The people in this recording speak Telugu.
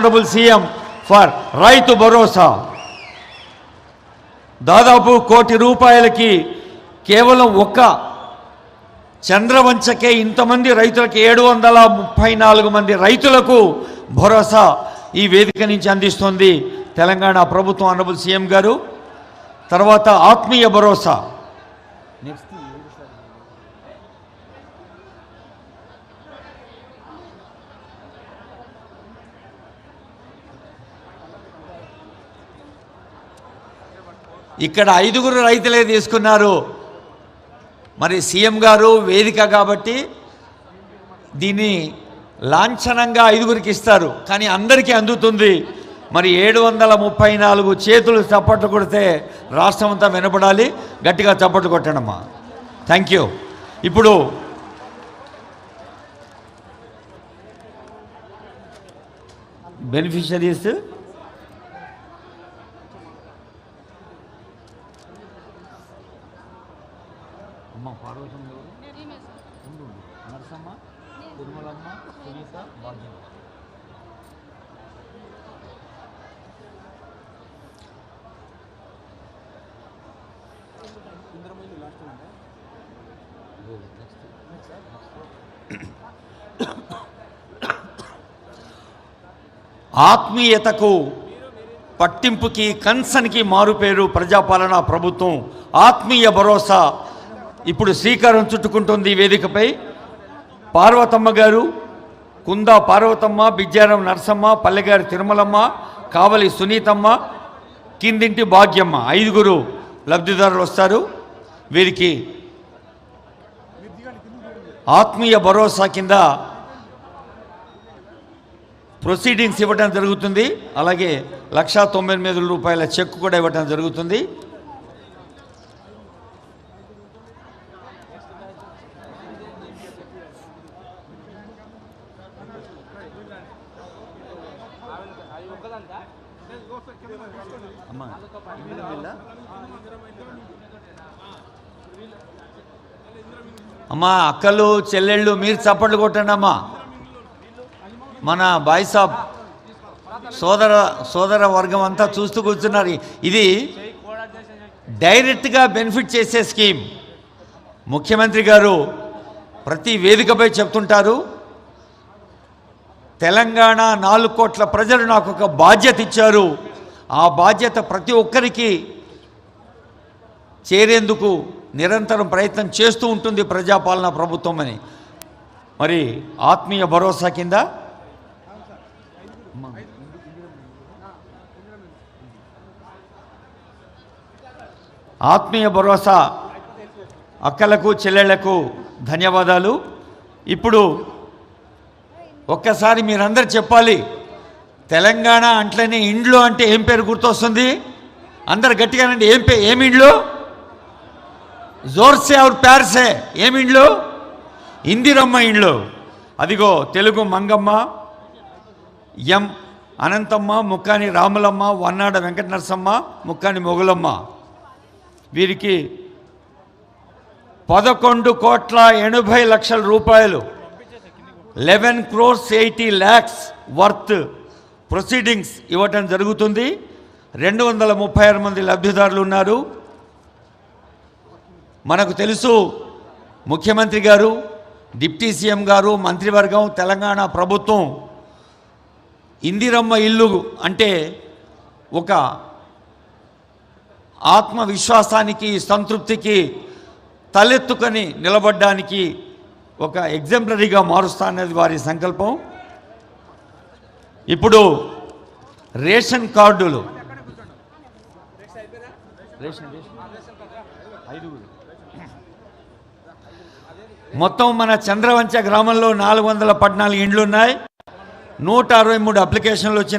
honorable CM for Rythu Bharosa దాదాపు ₹1 కోటి కేవలం ఒక్క చంద్రవంచకే ఇంతమంది రైతులకు 734 మంది రైతులకు భరోసా ఈ వేదిక నుంచి అందిస్తుంది తెలంగాణ ప్రభుత్వం honorable CM గారు. తర్వాత ఆత్మీయ భరోసా ఇక్కడ 5 రైతులే తీసుకున్నారు. మరి సీఎం గారు వేదిక కాబట్టి దీన్ని లాంఛనంగా 5 ఇస్తారు, కానీ అందరికీ అందుతుంది. మరి 734 చేతులు చప్పట్లు కొడితే రాష్ట్రం అంతా వినపడాలి. గట్టిగా చప్పట్లు కొట్టండమ్మా. Thank you. ఇప్పుడు బెనిఫిషరీస్ అమ్మ పార్వతమ్మ నరసమ్మ తిరుమలమ్మ సునీత భాగ్యం. ఆత్మీయతకు పట్టింపుకి కన్సన్కి మారుపేరు ప్రజాపాలన ప్రభుత్వం. ఆత్మీయ భరోసా ఇప్పుడు శ్రీకారం చుట్టుకుంటుంది. వేదికపై పార్వతమ్మ గారు, కుందా పార్వతమ్మ, బిజ్జారం నరసమ్మ, పల్లెగారి తిరుమలమ్మ, కావలి సునీతమ్మ, కిందింటి భాగ్యమ్మ 5 లబ్ధిదారులు వస్తారు. వీరికి ఆత్మీయ భరోసా కింద ప్రొసీడింగ్స్ ఇవ్వడం జరుగుతుంది. అలాగే ₹1,99,000 చెక్ కూడా ఇవ్వడం జరుగుతుంది. అమ్మా అక్కలు చెల్లెళ్ళు మీరు చప్పట్లు కొట్టండి అమ్మా. మన బాయ్సాబ్ సోదర వర్గం అంతా చూస్తూ కూర్చున్నారు. ఇది డైరెక్ట్గా బెనిఫిట్ చేసే స్కీమ్. ముఖ్యమంత్రి గారు ప్రతి వేదికపై చెప్తుంటారు, తెలంగాణ 4 కోట్ల ప్రజలు నాకు ఒక బాధ్యత ఇచ్చారు, ఆ బాధ్యత ప్రతి ఒక్కరికి చేరేందుకు నిరంతరం ప్రయత్నం చేస్తూ ఉంటుంది ప్రజాపాలన ప్రభుత్వం అని. మరి ఆత్మీయ భరోసా కింద ఆత్మీయ భరోసా అక్కలకు చెల్లెళ్లకు ధన్యవాదాలు. ఇప్పుడు ఒక్కసారి మీరందరూ చెప్పాలి, తెలంగాణ అంట్లనే ఇండ్లు అంటే ఏం పేరు గుర్తొస్తుంది? అందరు గట్టిగానండి. ఏమి ఇండ్లు? జోర్సే और ప్యార్ సే ఏమి ఇండ్లు? ఇందిరమ్మ ఇండ్లు. అదిగో తెలుగు మంగమ్మ, ఎం అనంతమ్మ, ముక్కాని రాములమ్మ, వన్నాడ వెంకట నరసమ్మ, ముక్కాని మొగులమ్మ. వీరికి ₹11,80,00,000 ₹11,80,00,000 వర్త్ ప్రొసీడింగ్స్ ఇవ్వటం జరుగుతుంది. 236 మంది లబ్ధిదారులు ఉన్నారు. మనకు తెలుసు ముఖ్యమంత్రి గారు, డిప్టీ సీఎం గారు, మంత్రివర్గం, తెలంగాణ ప్రభుత్వం ఇందిరమ్మ ఇల్లు అంటే ఒక ఆత్మవిశ్వాసానికి, సంతృప్తికి, తలెత్తుకొని నిలబడ్డానికి ఒక ఎగ్జాంపులరీగా మారుస్తా అనేది వారి సంకల్పం. ఇప్పుడు రేషన్ కార్డులు మొత్తం మన చంద్రవంచ గ్రామంలో 414 ఇండ్లు ఉన్నాయి. 163 అప్లికేషన్లు వచ్చినాయి.